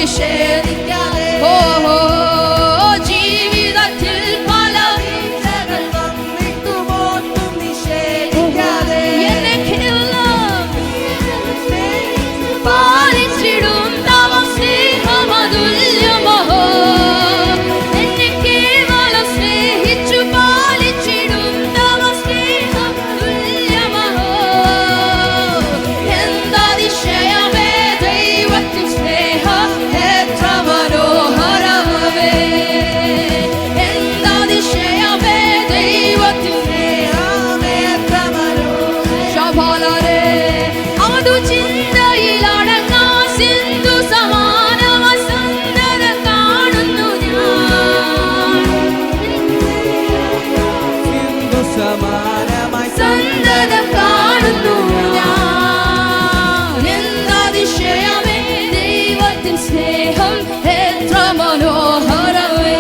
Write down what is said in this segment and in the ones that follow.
നിഷേധിക്കാതെ ജീവിതത്തിൽ പല വീഴ്ചകൾ വന്നിട്ടും ഒട്ടും നിഷേധിക്കാതെ പാലിച്ചിടും തവ സ്നേഹമതുല്യമോ എന്നെ കേവലം സ്നേഹിച്ചു പാലിച്ചിടും തവ സ്നേഹമതുല്യമോ എന്താതിശയമേ ദൈവത്തിൻ സ്നേഹം എത്ര മനോഹരമേ എന്താതിശയമേ ദൈവത്തിൻ സ്നേഹം എത്ര മനോഹരമേ അതു ചിന്തയിലടങ്ങാ സിന്ധു സമാനമ സന്ധത കാണുന്നു സമാനമായി സന്ധത കാണുന്നു ഞാൻ എന്താതിശയമേ ദൈവത്തിൻ സ്നേഹം എത്ര മനോഹരമേ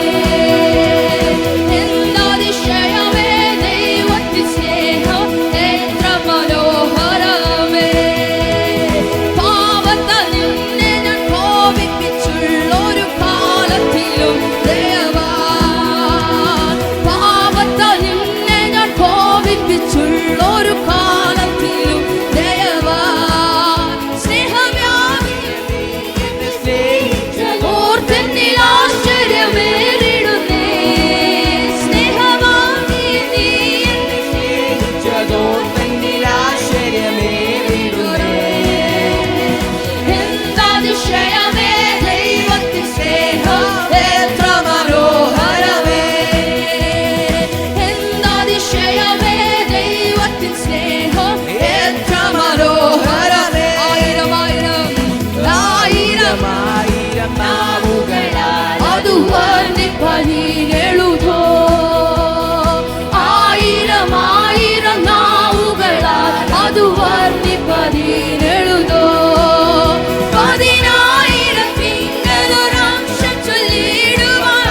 എന്താതിശയമേ ദൈവത്തിൻ സ്നേഹം എത്ര മനോഹരമേ പാപത്താൽ നിന്നെ ഞാൻ കോപിപ്പിച്ചുള്ളൊരു കാലത്തിലും ദയവാൻ പാപത്താൽ നിന്നെ ഞാൻ കോപിപ്പിച്ചുള്ളൊരു കാലത്തിലും ദയവാൻ സ്നേഹവ്യാപി ഓർത്തെന്നിൽ ആശ്ചര്യമേറിടുന്നേ സ്നേഹവാമി നീ എന്നെ സ്നേഹിച്ചതോർത്തന്നിൽ ആശ്ചര്യമേറിടുന്നേ എന്താതിശയമേ ദൈവത്തിൻ സ്നേഹം എത്ര മനോഹരമേ എന്താതിശയമേ ദൈവത്തിൻ സ്നേഹം എത്ര മനോഹരമേ ആയിരം ആയിരം ആയിരം ആയിരം നാവുകളാൽ അത് വർണ്ണിപ്പതിനെഴുതോ ആയിരം ആയിരം നാവുകളാൽ അത് വർണ്ണിപ്പതിനെഴുതോ 10,000 തിങ്കളൊരംശം ചൊല്ലിടുവാൻ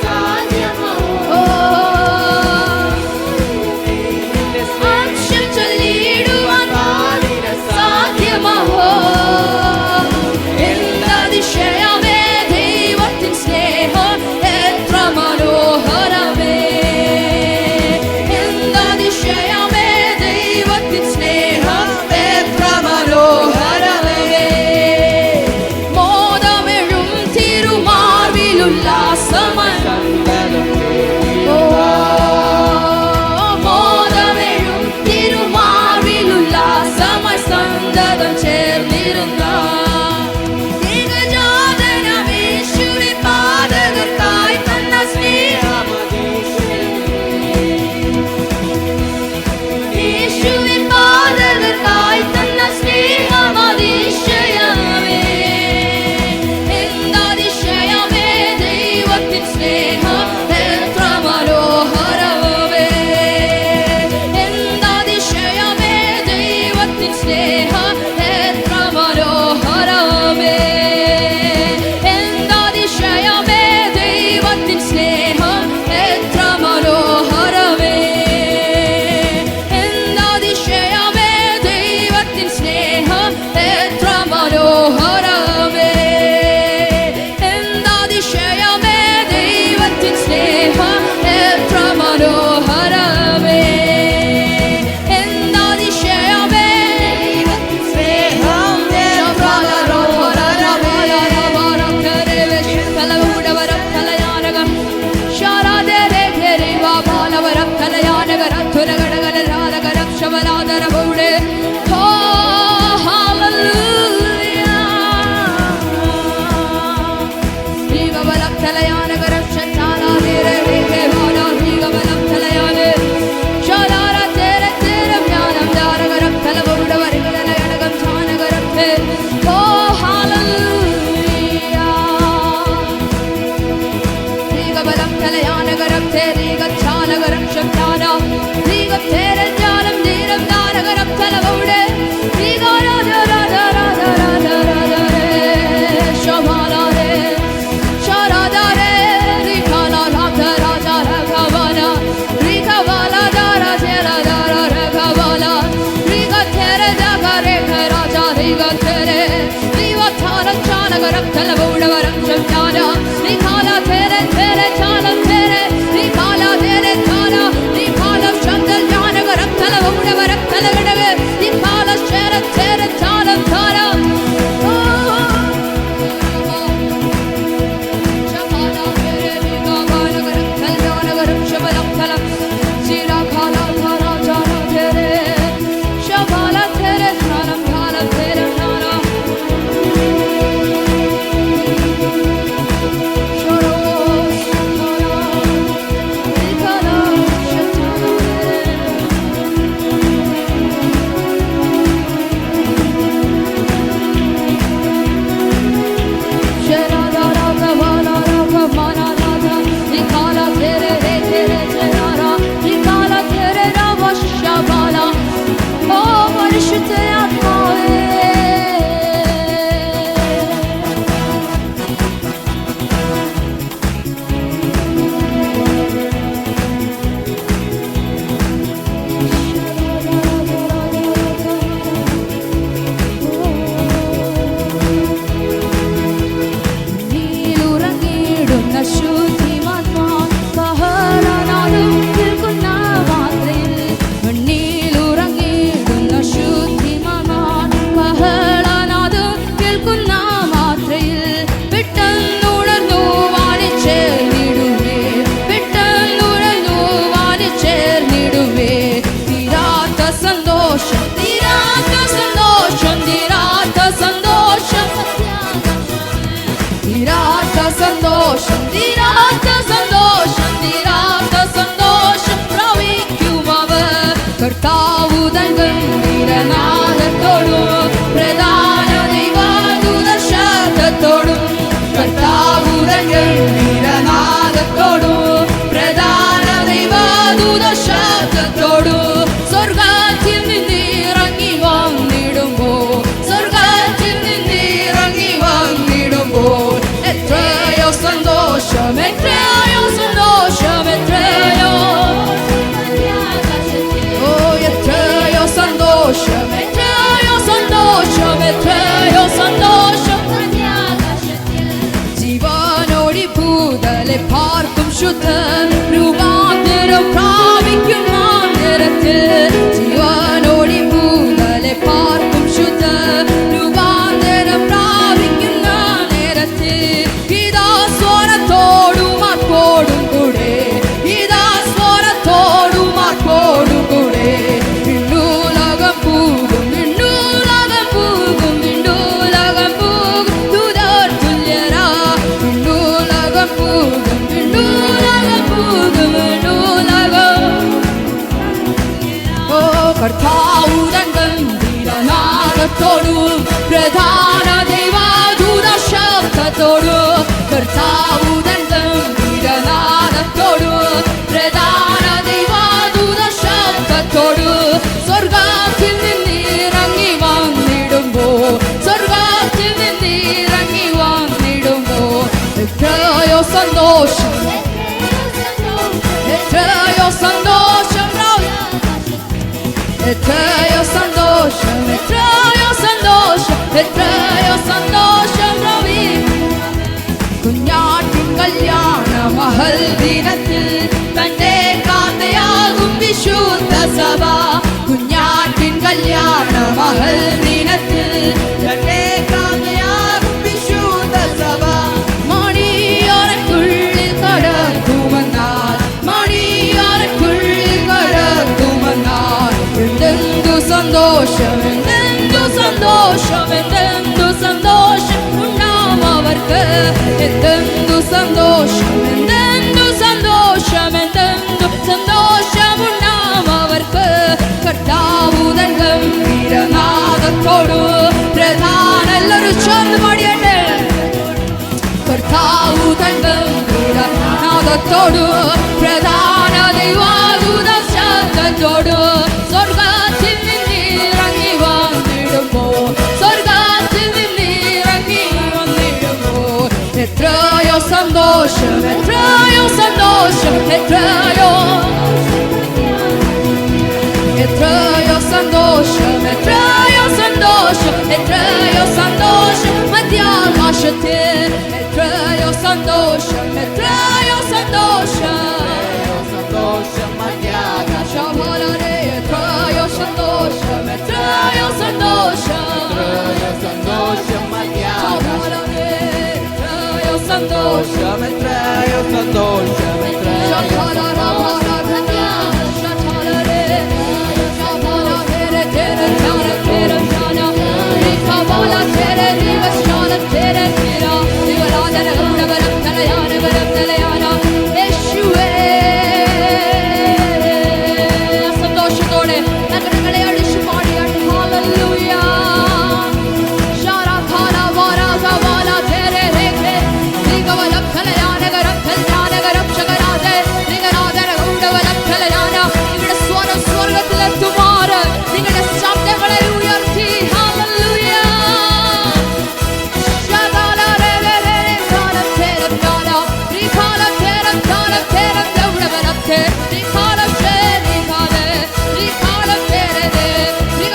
സാധ്യമോ അംശം ചൊല്ലിടുവാൻ സാധ്യമോ എന്താതിശയമേ ദൈവത്തിൻ സ്നേഹം എത്ര മനോഹരമേ എന്താതിശയമേ ദൈവത്തിൻ സ്നേഹം പ്രാപിക്കും ആ നേരത്തിൽ ജീവനോടി ഭൂതലെ പാർക്കും ശുദ്ധ രൂപാന്തരം പ്രാപിക്കുന്ന നേരത്തിൽ ഇതാ സ്വരത്തോടും ആർപ്പോടും കൂടെ ഇതാ സ്വരത്തോടും ആർപ്പോടും കൂടെ വിണ്ണൂലകം പൂകും വിണ്ണൂലകം പൂകും വിണ്ണൂലകം പൂകും ദൂതർ തുല്യരാ വിണ്ണൂലകം പൂകും വിണ്ണൂലകം പൂകും വിണ്ണൂലകം ഓ കർത്താവുതൻ ഗംഭീരനാദത്തോടും പ്രധാന ദൈവദൂത ശബ്ദത്തോടും കർത്താവുതൻ ഗംഭീരനാദത്തോടും പ്രധാന ദൈവദൂത ശബ്ദത്തോടും സ്വർഗ്ഗത്തിൽ നിന്നിറങ്ങി വന്നിടുമ്പോൾ സ്വർഗ്ഗത്തിൽ നിന്നിറങ്ങി വന്നിടുമ്പോൾ എത്രയോ സന്തോഷം എത്രയോ സന്തോഷം എത്രയോ സന്തോഷം എത്രയോ സന്തോഷം എത്രയോ സന്തോഷം രവി കുഞ്ഞാട്ടിൻ കല്യാണ മഹൽ ദിനത്തിൽ തന്റെ കാന്തയാകും വിശുദ്ധ സഭ കുഞ്ഞാട്ടിൻ കല്യാണ മഹൽ ദിനത്തിൽ തന്റെ കാന്തയാകും വിശുദ്ധ സഭ മണിയറയ്ക്കുള്ളിൽ കടക്കുമെന്നാൽ മണിയറയ്ക്കുള്ളിൽ കടക്കുമെന്നാൽ എന്തെന്തു സന്തോഷം എന്തെന്തു സന്തോഷം എന്തെന്തു സന്തോഷം ഉണ്ടാവും അവർക്ക് എന്തെന്തു സന്തോഷം എന്തെന്തു സന്തോഷം എന്തെന്തു സന്തോഷം ഉണ്ടാവും അവർക്ക് കർത്താവുതൻ ഗംഭീരനാദത്തോടു പ്രധാന എല്ലാവരും ചൊന്ന് പാടിയട്ടെ കർത്താവുതൻ ഗംഭീരനാദത്തോടു പ്രധാന ദൈവദൂത ശബ്ദത്തോടു സ്വർഗ്ഗത്തിൽ നിന്നിറങ്ങി വന്നിടുമ്പോൾ സ്വർഗ്ഗത്തിൽ നിന്നിറങ്ങി വന്നിടുമ്പോൾ എത്രയോ സന്തോഷം എത്രയോ സന്തോഷം എത്രയോ എത്രയോ സന്തോഷം എത്രയോ സന്തോഷം എത്രയോ സന്തോഷം മധ്യാകാശത്തിൽ എത്രയോ സന്തോഷം എത്രയോ സന്തോഷം സന്തോഷം മധ്യാകാശം വളരെ എത്രയോ സന്തോഷം എത്രയോ സന്തോഷം സന്തോഷം മധ്യാകാശം വളരെ എത്രയോ സന്തോഷം എത്രയോ സന്തോഷം സന്തോഷത്തോടെ നഗരങ്ങളെ അടിച്ചു പാടിയാട്ട് ഹല്ലേലൂയ നിങ്ങളുടെ സ്വരം സ്വർഗത്തിലെത്തുമാറ് നിങ്ങളുടെ ശബ്ദങ്ങളെ ഉയർത്തി ഹല്ലേലൂയ ിക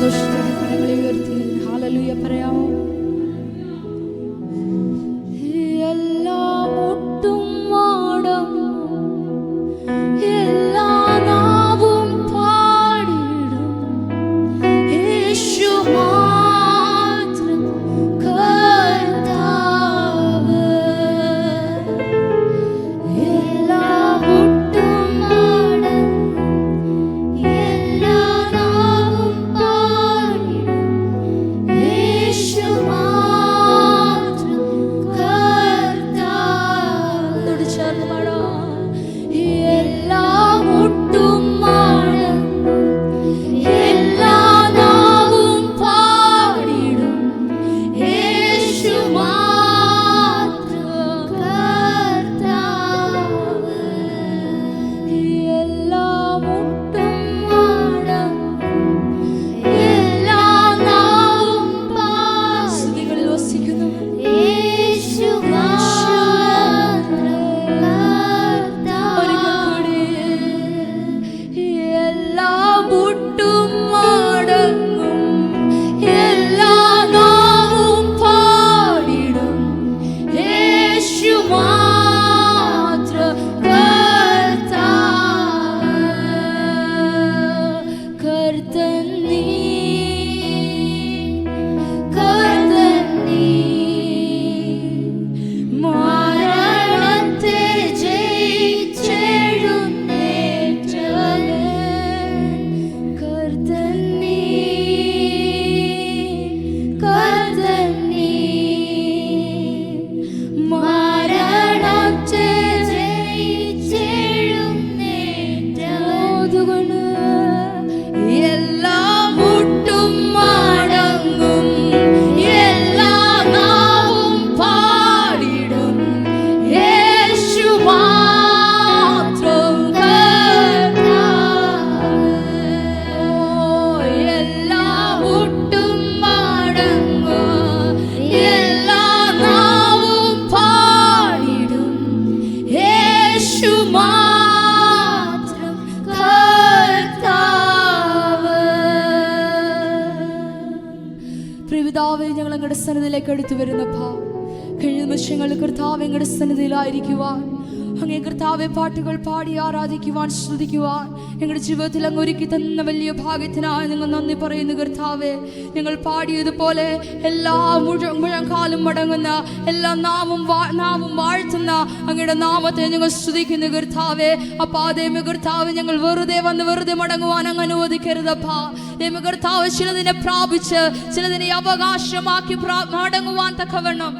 സന്തോഷത്തോടെ കരങ്ങളെ ഉയർത്തി ഹല്ലേലൂയ പറയാമോ? എല്ലാം ഒട്ടും മടങ്ങും, എല്ലാ നാവും പാടിടും, യേശു മാത്രം കർത്താവ്. എല്ലാം ഒട്ടും മടങ്ങും, എല്ലാ നാവും പാടിടും, യേശു മാത്രം കർത്താവ്. തൊട്ട് ചേർന്ന് പാടാം. എല്ലാം ഒട്ടും മടങ്ങും, എല്ലാ നാവും പാടിടും, യേശു മാത്രം കർത്താവ്. എല്ലാം ഒട്ടും മടങ്ങും, എല്ലാ നാവും പാടിടും, സ്തുതികളിൽ വസിക്കുന്നു യേശു മാത്രം കർത്താവ്. ഒരിക്കൽ കൂടി. എല്ലാം ഒട്ടും മടങ്ങും, എല്ലാ നാവും പാടിടും, യേശു മാത്രം കർത്താവ്. കർത്തൻ നീ, കർത്തൻ നീ, മരണത്തെ ജയിച്ചെഴുന്നേറ്റവൻ. കർത്തൻ നീ, കർത്തൻ നീ, മരണത്തെ ജയിച്ചെഴുന്നേറ്റവൻ. എല്ലാം ഒട്ടും മടങ്ങും, എല്ലാ നാവും പാടിടും, യേശു മാത്രം കർത്താവ്. എല്ലാം ഒട്ടും മടങ്ങും, എല്ലാ നാവും പാടിടും, യേശു മാത്രം കർത്താവ്. പ്രിയപിതാവേ, ഞങ്ങൾ അങ്ങയുടെ സന്നിധിയിലേക്ക് എടുത്തു വരുന്നപ്പാ, കഴിഞ്ഞ നിമിഷങ്ങളിൽ കർത്താവ് അങ്ങയുടെ സന്നിധിയിലായിരിക്കുവാൻ, അങ്ങേ കർത്താവെ പാട്ടുകൾ പാടി ആരാധിക്കുവാൻ, സ്തുതിക്കുവാൻ ഞങ്ങളുടെ ജീവിതത്തിൽ അങ്ങ് ഒരുക്കി തന്ന വലിയ ഭാഗ്യത്തിനായി ഞങ്ങൾ നന്ദി പറയുന്നു കർത്താവെ. ഞങ്ങൾ പാടിയതുപോലെ എല്ലാ മുഴങ്കാലും മടങ്ങുന്ന, എല്ലാ നാവും വാഴ്ത്തുന്ന അങ്ങയുടെ നാമത്തെ ഞങ്ങൾ സ്തുതിക്കുന്നു കർത്താവെ. അപ്പാ ദൈവ കർത്താവ്, ഞങ്ങൾ വെറുതെ വന്ന് വെറുതെ മടങ്ങുവാൻ അങ്ങ് അനുവദിക്കരുതപ്പാ. ദൈവ കർത്താവ്, ചിലതിനെ പ്രാപിച്ച് ചിലതിനെ അവകാശമാക്കി മടങ്ങുവാൻ തക്കവണ്ണം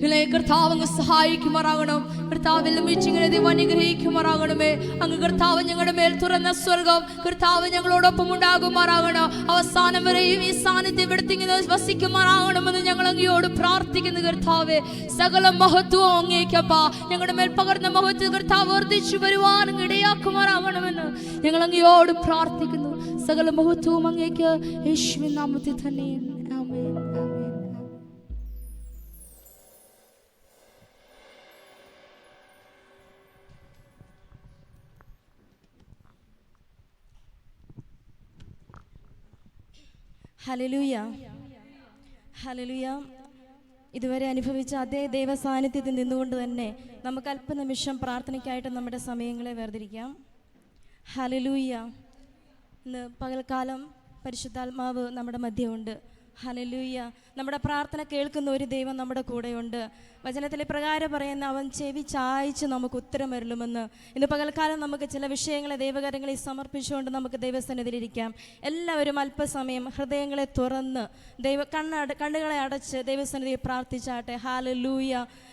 ഇളയ കർത്താവ് അങ്ങ് സഹായിക്കുമാറാകണം. കർത്താവ് മീറ്റിങ്ങിനെ ദൈവം അനുഗ്രഹിക്കുമാറാകണമേ. അങ്ങ് കർത്താവ് ഞങ്ങളുടെ മേൽ തുറന്ന സ്വർഗം കർത്താവ് ഞങ്ങളോടൊപ്പം ഉണ്ടാകുമാറാകണം. അവസാനം വരെയും ഈ സാന്നിധ്യം ഇവിടുത്തെ വസിക്കുമാറാകണമെന്ന് ഞങ്ങൾ അങ്ങയോട് പ്രാർത്ഥിക്കുന്നു കർത്താവെ. സകല മഹത്വവും അങ്ങേക്കപ്പാ. ഞങ്ങളുടെ മേൽ പകർന്ന മഹത്വം കർത്താവ് വർദ്ധിച്ചു വരുവാൻ ഇടയാക്കുമാറാകണമെന്ന് ഞങ്ങൾ അങ്ങയോട് പ്രാർത്ഥിക്കുന്നു. സകല മഹത്വവും അങ്ങേക്ക് യേശുവിൻ നാമത്തിൽ തന്നെ. ആമേൻ. ഹല്ലേലൂയ, ഹല്ലേലൂയ. ഇതുവരെ അനുഭവിച്ച അതേ ദൈവ സാന്നിധ്യത്തിൽ നിന്നുകൊണ്ട് തന്നെ നമുക്ക് അല്പനിമിഷം പ്രാർത്ഥനയ്ക്കായിട്ട് നമ്മുടെ സമയങ്ങളെ വേർതിരിക്കാം. ഹല്ലേലൂയ. ഇന്ന് പകൽക്കാലം പരിശുദ്ധാത്മാവ് നമ്മുടെ മധ്യമുണ്ട്. ഹല്ലേലൂയ. നമ്മുടെ പ്രാർത്ഥന കേൾക്കുന്ന ഒരു ദൈവം നമ്മുടെ കൂടെയുണ്ട്. വചനത്തിലെ പ്രകാരം പറയുന്ന അവൻ ചെവി ചായച്ച് നമുക്ക് ഉത്തരം വരലുമെന്ന്. ഇന്ന് പകൽക്കാലം നമുക്ക് ചില വിഷയങ്ങളെ ദൈവകരങ്ങളിൽ സമർപ്പിച്ചുകൊണ്ട് നമുക്ക് ദൈവസന്നിധിയിലിരിക്കാം. എല്ലാവരും അല്പസമയം ഹൃദയങ്ങളെ തുറന്ന് കണ്ണുകളെ അടച്ച് ദൈവസന്നിധിയിൽ പ്രാർത്ഥിച്ചാട്ടെ. ഹാലലൂയ.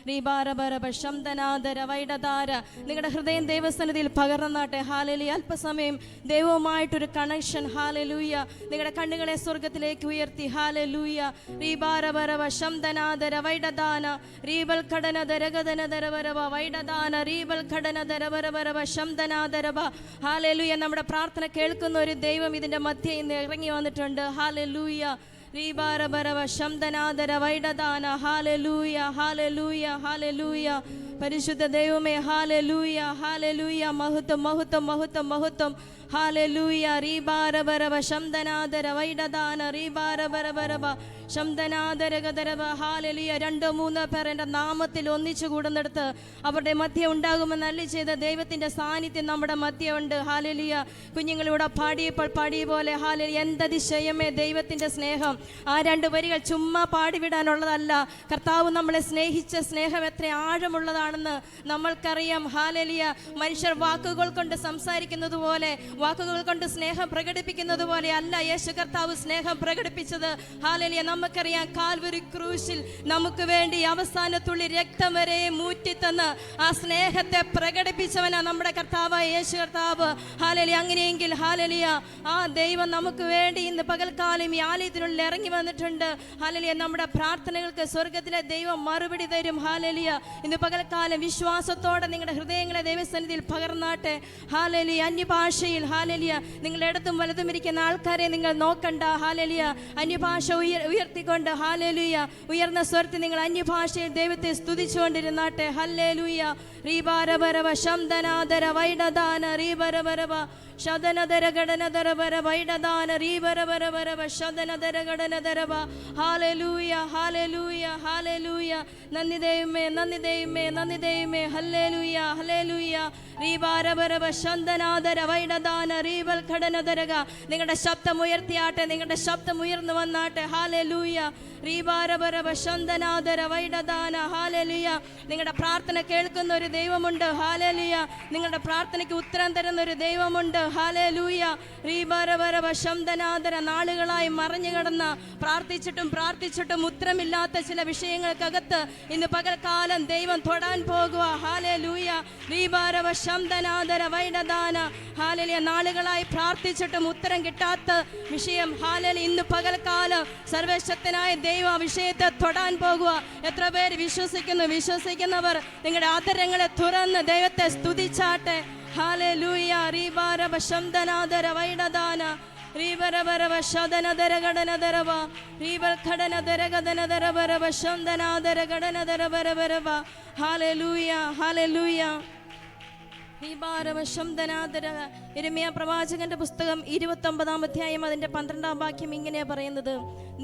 റീബാരബരബ ശംദനാദര വൈഡധാര. നിങ്ങളുടെ ഹൃദയം ദൈവസന്നിധിയിൽ പകർന്നാട്ടെ. ഹാലലൂയ. അല്പസമയം ദൈവവുമായിട്ടൊരു കണക്ഷൻ. ഹാലലൂയ. നിങ്ങളുടെ കണ്ണുകളെ സ്വർഗത്തിലേക്ക് ഉയർത്തി. ഹാലലൂയ. റീബാരബരബ ശംദനാദര വൈഡധാന റീബൽ ഘടന ദരഗദന ദരവരവ വൈഡധാന റീബൽ ഘടന ദരവരവരവ ശംദനാദരവ. ഹാലലൂയ. നമ്മുടെ പ്രാർത്ഥന കേൾക്കുന്ന ഒരു ദൈവം ഇതിൻ്റെ മധ്യേ ഇന്ന് ഇറങ്ങി വന്നിട്ടുണ്ട്. ഹാലലൂയ. റീബാരബരവ ശംദനാദര വൈഡധാന. ഹാലലൂയ, ഹാലലൂയ, ഹാലലൂയ. പരിശുദ്ധ ദൈവമേ, ഹാലലൂയ, ഹാലലൂയ. മഹത്വം, മഹത്വം, മഹത്വം, മഹത്വം. ഹാലലൂയ. റീബാരബരബ ശംദനാദര വൈഡദാന റീബാരബരബരബ ശംദനാദരഗദരബ. ഹാലലിയ. 2-3 പേർ എൻ്റെ നാമത്തിൽ ഒന്നിച്ചു കൂടുന്നിടത്ത് അവരുടെ മധ്യ ഉണ്ടാകുമെന്ന് അരുളി ചെയ്ത ദൈവത്തിൻ്റെ സാന്നിധ്യം നമ്മുടെ മധ്യ ഉണ്ട്. ഹാലലിയ. കുഞ്ഞുങ്ങളിവിടെ പാടിയപ്പോൾ പാടിയ പോലെ ഹാലലിയ. എന്തതിശയമേ ദൈവത്തിൻ്റെ സ്നേഹം. ആ 2 വരികൾ ചുമ്മാ പാടിവിടാനുള്ളതല്ല. കർത്താവ് നമ്മളെ സ്നേഹിച്ച സ്നേഹം എത്ര ആഴമുള്ളതാണെന്ന് നമ്മൾക്കറിയാം. ഹാലലിയ. മനുഷ്യർ വാക്കുകൾ കൊണ്ട് സംസാരിക്കുന്നത് പോലെ, വാക്കുകൾ കൊണ്ട് സ്നേഹം പ്രകടിപ്പിക്കുന്നത് പോലെ അല്ല യേശു കർത്താവ് സ്നേഹം പ്രകടിപ്പിച്ചത്. ഹാലലിയ. നമുക്കറിയാം, കാൽവരി ക്രൂശിൽ നമുക്ക് വേണ്ടി അവസാനത്തുള്ളി രക്തം വരെ മൂറ്റിത്തന്ന് ആ സ്നേഹത്തെ പ്രകടിപ്പിച്ചവനാ നമ്മുടെ കർത്താവായ യേശു കർത്താവ്. ഹാലലിയ. അങ്ങനെയെങ്കിൽ ഹാലലിയ, ആ ദൈവം നമുക്ക് വേണ്ടി ഇന്ന് പകൽക്കാലം ഈ ആലയത്തിനുള്ളിൽ ഇറങ്ങി വന്നിട്ടുണ്ട്. ഹാലലിയ. നമ്മുടെ പ്രാർത്ഥനകൾക്ക് സ്വർഗത്തിലെ ദൈവം മറുപടി തരും. ഹാലലിയ. ഇന്ന് പകൽക്കാലം വിശ്വാസത്തോടെ നിങ്ങളുടെ ഹൃദയങ്ങളെ ദൈവസന്നിധിയിൽ പകർന്നാട്ടെ. ഹാലലിയ. അന്യഭാഷയിൽ ഹാലലിയ. നിങ്ങൾ ഇടത്തും വലതും ഇരിക്കുന്ന ആൾക്കാരെ നിങ്ങൾ നോക്കണ്ട. ഹാലലിയ. അന്യഭാഷ ഉയർത്തിക്കൊണ്ട് ഹാലലുയ ഉയർന്ന സ്വരത്തിൽ നിങ്ങൾ അന്യഭാഷയിൽ ദൈവത്തെ സ്തുതിച്ചുകൊണ്ടിരുന്നാട്ടെ. ഹല്ലേലൂയ. റീബാരബരവ ശംദനാദര വൈഡദാന റീബരബരവ ശദനദര ഗടനദരബര വൈഡദാന റീബരബരബരവ ശദനദര ഗടനദരവ. ഹാലലൂയ. ഹാലലൂയ. ഹാലലൂയ. നന്ദി ദൈവമേ, നന്ദി ദൈവമേ, നന്ദി ദൈവമേ. ഹല്ലേലൂയ. ഹല്ലേലൂയ. റീബാരബരവ ശംദനാദര വൈഡദാന റീബൽ ഘടനദരക. നിങ്ങളുടെ ശബ്ദം ഉയർത്തിയാട്ടെ, നിങ്ങളുടെ ശബ്ദം ഉയർന്നു വന്നാട്ടെ. ഹാലലൂയ. റീബാരബരവ ശംദനാദര വൈഡദാന. ഹാലലൂയ. നിങ്ങളുടെ പ്രാർത്ഥന കേൾക്കുന്ന ഒരു ദൈവമുണ്ട്. ഹാലലൂയ. നിങ്ങളുടെ പ്രാർത്ഥനയ്ക്ക് ഉത്തരം തരുന്ന ഒരു ദൈവമുണ്ട്. ഹാലലൂയ. റീബാരബരവ ശംദനാദര. നാളുകളായി മറഞ്ഞു കിടന്ന പ്രാർത്ഥിച്ചിട്ടും ഉത്തരമില്ലാത്ത ചില വിഷയങ്ങൾക്കകത്ത് ഇന്ന് പകൽക്കാലം ദൈവം തൊടാൻ പോകുക. ഹാലലൂയ. റീബാരവ ശംദനാദര വൈഡദാന. ഹാലലിയ. നാളുകളായി പ്രാർത്ഥിച്ചിട്ടും ഉത്തരം കിട്ടാത്ത വിഷയം ഹാലലി ഇന്ന് പകൽക്കാലം സർവശക്തനായ ദൈവ വിഷയത്തെ തൊടാൻ പോകുക. എത്ര പേര് വിശ്വസിക്കുന്നവർ നിങ്ങളുടെ ആദരങ്ങളെ തുറന്ന് ദൈവത്തെ സ്തുതിച്ചാട്ടെ. ഹാലലൂയ. റീബാരവ ശംദനാദര വൈഡദാന റീബരബരവ ശദനദര ഗടനദരവ റീബൽ ഘടനദര ഗദനദരബരവ ശംദനാദര ഗടനദരബരബരവ. ഹാലലൂയ. ഹാലലൂയ. യിരെമ്യാ പ്രവാചകന്റെ പുസ്തകം 29-ാം അധ്യായം അതിൻ്റെ 12-ാം വാക്യം ഇങ്ങനെ പറയുന്നത്: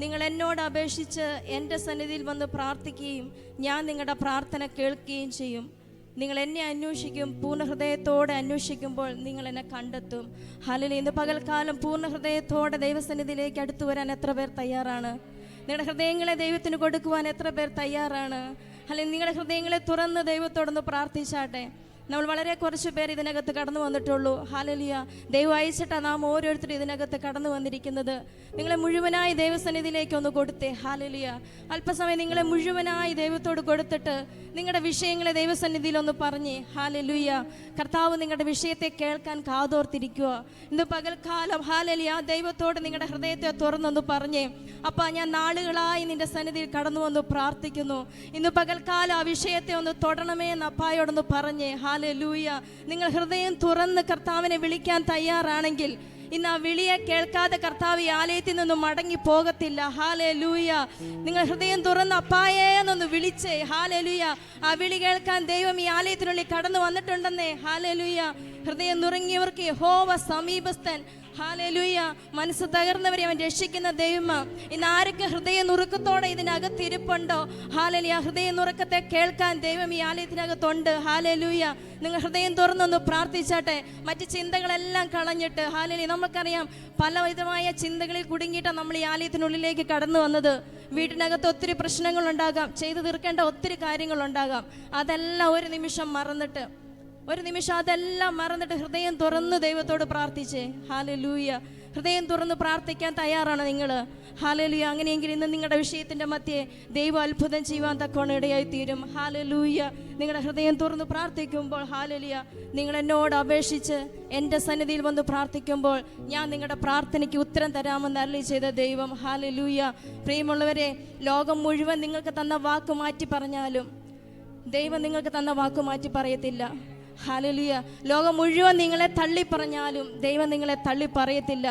നിങ്ങൾ എന്നോട് അപേക്ഷിച്ച് എൻ്റെ സന്നിധിയിൽ വന്ന് പ്രാർത്ഥിക്കുകയും ഞാൻ നിങ്ങളുടെ പ്രാർത്ഥന കേൾക്കുകയും ചെയ്യും. നിങ്ങൾ എന്നെ അന്വേഷിക്കും, പൂർണ്ണ ഹൃദയത്തോടെ അന്വേഷിക്കുമ്പോൾ നിങ്ങൾ എന്നെ കണ്ടെത്തും. ഹല്ലേലൂയ. ഇന്ന് പകൽക്കാലം പൂർണ്ണ ഹൃദയത്തോടെ ദൈവസന്നിധിയിലേക്ക് അടുത്തു വരാൻ എത്ര പേർ തയ്യാറാണ്? നിങ്ങളുടെ ഹൃദയങ്ങളെ ദൈവത്തിന് കൊടുക്കുവാൻ എത്ര പേർ തയ്യാറാണ്? അല്ലെങ്കിൽ നിങ്ങളുടെ ഹൃദയങ്ങളെ തുറന്ന് ദൈവത്തോടൊന്ന് പ്രാർത്ഥിച്ചാട്ടെ. നമ്മൾ വളരെ കുറച്ച് പേർ ഇതിനകത്ത് കടന്നു വന്നിട്ടുള്ളൂ. ഹാലലിയ. ദൈവം അയച്ചിട്ടാണ് നാം ഓരോരുത്തരും ഇതിനകത്ത് കടന്നു വന്നിരിക്കുന്നത്. നിങ്ങളെ മുഴുവനായി ദൈവസന്നിധിയിലേക്ക് ഒന്ന് കൊടുത്തേ. ഹാലലിയ. അല്പസമയം നിങ്ങളെ മുഴുവനായി ദൈവത്തോട് കൊടുത്തിട്ട് നിങ്ങളുടെ വിഷയങ്ങളെ ദൈവസന്നിധിയിൽ ഒന്ന് പറഞ്ഞേ. ഹാലലുയ. കർത്താവ് നിങ്ങളുടെ വിഷയത്തെ കേൾക്കാൻ കാതോർത്തിരിക്കുക. ഇന്ന് പകൽക്കാലം ഹാലലിയ ദൈവത്തോട് നിങ്ങളുടെ ഹൃദയത്തെ തുറന്നൊന്ന് പറഞ്ഞേ. അപ്പാ, ഞാൻ നാളുകളായി നിന്റെ സന്നിധിയിൽ കടന്നു വന്ന് പ്രാർത്ഥിക്കുന്നു. ഇന്ന് പകൽക്കാലം ആ വിഷയത്തെ ഒന്ന് തൊടണമേ എന്ന് അപ്പായോടൊന്ന് പറഞ്ഞേ. ഹാലലൂയ. നിങ്ങൾ ഹൃദയം തുറന്ന് കർത്താവിനെ വിളിക്കാൻ തയ്യാറാണെങ്കിൽ ഇന്ന് ആ വിളിയെ കേൾക്കാതെ കർത്താവ് ഈ ആലയത്തിൽ നിന്നും മടങ്ങി പോകത്തില്ല. ഹാലലൂയ. നിങ്ങൾ ഹൃദയം തുറന്ന് അപ്പായേ എന്നൊന്ന് വിളിച്ചേ. ഹാലലൂയ. ആ വിളി കേൾക്കാൻ ദൈവം ഈ ആലയത്തിനുള്ളിൽ കടന്നു വന്നിട്ടുണ്ടെന്നേ. ഹാലലൂയ. ഹൃദയം നുറുങ്ങിയവർക്ക് യഹോവ സമീപസ്ഥൻ. ഹാലലൂയ. മനസ്സ് തകർന്നവരെ അവൻ രക്ഷിക്കുന്ന ദൈവം. ഇന്ന് ആരൊക്കെ ഹൃദയ നുറുക്കത്തോടെ ഇതിനകത്ത് ഇരിപ്പുണ്ടോ? ഹാലലൂയ. ഹൃദയ നുറുക്കത്തെ കേൾക്കാൻ ദൈവം ഈ ആലയത്തിനകത്തുണ്ട്. ഹാലലൂയ. നിങ്ങൾ ഹൃദയം തുറന്നൊന്ന് പ്രാർത്ഥിച്ചാട്ടെ. മറ്റ് ചിന്തകളെല്ലാം കളഞ്ഞിട്ട്. ഹാലലൂയ. നമുക്കറിയാം, പലവിധമായ ചിന്തകളിൽ കുടുങ്ങിയിട്ടാണ് നമ്മൾ ഈ ആലയത്തിനുള്ളിലേക്ക് കടന്നു വന്നത്. വീട്ടിനകത്ത് ഒത്തിരി പ്രശ്നങ്ങളുണ്ടാകാം, ചെയ്തു തീർക്കേണ്ട ഒത്തിരി കാര്യങ്ങളുണ്ടാകാം. അതെല്ലാം ഒരു നിമിഷം അതെല്ലാം മറന്നിട്ട് ഹൃദയം തുറന്ന് ദൈവത്തോട് പ്രാർത്ഥിച്ചേ. ഹാലലൂയ. ഹൃദയം തുറന്ന് പ്രാർത്ഥിക്കാൻ തയ്യാറാണ് നിങ്ങൾ? ഹാലലൂയ. അങ്ങനെയെങ്കിൽ ഇന്ന് നിങ്ങളുടെ വിഷയത്തിൻ്റെ മധ്യേ ദൈവം അത്ഭുതം ചെയ്യുവാൻ തക്കോണം ഇടയായി തീരും. ഹാലലൂയ. നിങ്ങളുടെ ഹൃദയം തുറന്ന് പ്രാർത്ഥിക്കുമ്പോൾ ഹാലലൂയ, നിങ്ങൾ എന്നോട് അപേക്ഷിച്ച് എൻ്റെ സന്നിധിയിൽ വന്ന് പ്രാർത്ഥിക്കുമ്പോൾ ഞാൻ നിങ്ങളുടെ പ്രാർത്ഥനയ്ക്ക് ഉത്തരം തരാമെന്ന് അരുളി ചെയ്ത ദൈവം. ഹാലലൂയ. പ്രിയമുള്ളവരെ, ലോകം മുഴുവൻ നിങ്ങൾക്ക് തന്ന വാക്ക് മാറ്റി പറഞ്ഞാലും ദൈവം നിങ്ങൾക്ക് തന്ന വാക്ക് മാറ്റി പറയത്തില്ല. ഹാലലൂയ. ലോകം മുഴുവൻ നിങ്ങളെ തള്ളി പറഞ്ഞാലും ദൈവം നിങ്ങളെ തള്ളി പറയത്തില്ല.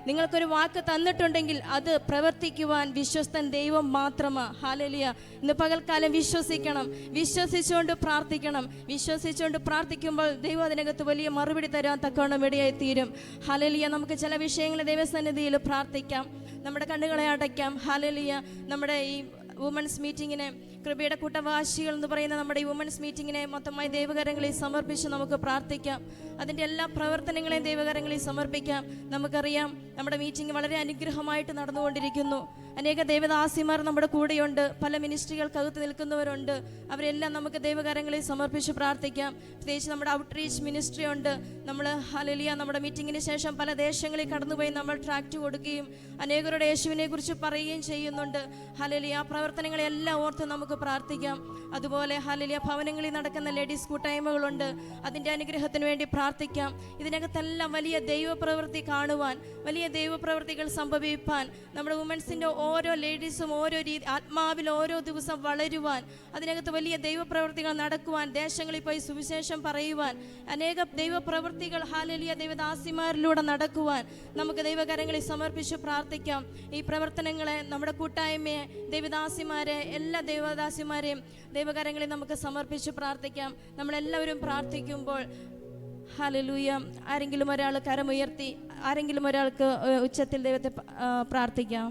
നിങ്ങൾക്കൊരു വാക്ക് തന്നിട്ടുണ്ടെങ്കിൽ അത് പ്രവർത്തിക്കുവാൻ വിശ്വസ്തൻ ദൈവം മാത്രമാണ്. ഹല്ലേലൂയ. ഇന്ന് പകൽക്കാലം വിശ്വസിക്കണം, വിശ്വസിച്ചുകൊണ്ട് പ്രാർത്ഥിക്കണം. വിശ്വസിച്ചുകൊണ്ട് പ്രാർത്ഥിക്കുമ്പോൾ ദൈവം അതിനകത്ത് വലിയ മറുപടി തരാൻ തക്കവണ്ണം ഇടയായി തീരും. ഹല്ലേലൂയ. നമുക്ക് ചില വിഷയങ്ങൾ ദൈവസന്നിധിയിൽ പ്രാർത്ഥിക്കാം, നമ്മുടെ കണ്ണുകളെ അടയ്ക്കാം. ഹല്ലേലൂയ. നമ്മുടെ ഈ വുമൻസ് മീറ്റിങ്ങിനെ, കൃപയുടെ കൂട്ടവാശികൾ എന്ന് പറയുന്ന നമ്മുടെ ഈ വുമൻസ് മീറ്റിങ്ങിനെ മൊത്തമായി ദൈവകരങ്ങളിൽ സമർപ്പിച്ച് നമുക്ക് പ്രാർത്ഥിക്കാം. അതിൻ്റെ എല്ലാ പ്രവർത്തനങ്ങളെയും ദൈവകരങ്ങളിൽ സമർപ്പിക്കാം. നമുക്കറിയാം നമ്മുടെ മീറ്റിംഗ് വളരെ അനുഗ്രഹമായിട്ട് നടന്നുകൊണ്ടിരിക്കുന്നു. അനേക ദേവദാസിമാർ നമ്മുടെ കൂടെയുണ്ട്, പല മിനിസ്ട്രികൾക്കകത്ത് നിൽക്കുന്നവരുണ്ട്. അവരെല്ലാം നമുക്ക് ദൈവകരങ്ങളിൽ സമർപ്പിച്ച് പ്രാർത്ഥിക്കാം. പ്രത്യേകിച്ച് നമ്മുടെ ഔട്ട്റീച്ച് മിനിസ്ട്രി ഉണ്ട്. നമ്മൾ ഹല്ലേലൂയ നമ്മുടെ മീറ്റിങ്ങിന് ശേഷം പല ദേശങ്ങളിൽ കടന്നുപോയി നമ്മൾ ട്രാക്റ്റ് കൊടുക്കുകയും അനേകരുടെ യേശുവിനെ കുറിച്ച് പറയുകയും ചെയ്യുന്നുണ്ട്. ഹല്ലേലൂയ. ആ പ്രവർത്തനങ്ങളെല്ലാം ഓർത്ത് നമുക്ക് പ്രാർത്ഥിക്കാം. അതുപോലെ ഹല്ലേലൂയ ഭവനങ്ങളിൽ നടക്കുന്ന ലേഡീസ് കൂട്ടായ്മകളുണ്ട്, അതിൻ്റെ അനുഗ്രഹത്തിന് വേണ്ടി പ്രാർത്ഥിക്കാം. ഇതിനകത്തെല്ലാം വലിയ ദൈവപ്രവൃത്തി കാണുവാൻ, വലിയ ദൈവപ്രവൃത്തികൾ സംഭവിപ്പാൻ, നമ്മുടെ വുമൻസിൻ്റെ ഓരോ ലേഡീസും ഓരോ ആത്മാവിൽ ഓരോ ദിവസം വളരുവാൻ, അതിനകത്ത് വലിയ ദൈവപ്രവൃത്തികൾ നടക്കുവാൻ, ദേശങ്ങളിൽ പോയി സുവിശേഷം പറയുവാൻ, അനേക ദൈവപ്രവൃത്തികൾ ഹല്ലേലൂയ ദൈവദാസിമാരിലൂടെ നടക്കുവാൻ നമുക്ക് ദൈവകരങ്ങളിൽ സമർപ്പിച്ച് പ്രാർത്ഥിക്കാം. ഈ പ്രവർത്തനങ്ങളെ, നമ്മുടെ കൂട്ടായ്മയെ, ദൈവദാസിമാരെ, എല്ലാ ദൈവദാസിമാരെയും ദൈവകരങ്ങളിൽ നമുക്ക് സമർപ്പിച്ച് പ്രാർത്ഥിക്കാം. നമ്മളെല്ലാവരും പ്രാർത്ഥിക്കുമ്പോൾ ഹല്ലേലൂയ ആരെങ്കിലും ഒരാൾ കരമുയർത്തി, ആരെങ്കിലും ഒരാൾക്ക് ഉച്ചത്തിൽ ദൈവത്തെ പ്രാർത്ഥിക്കാം.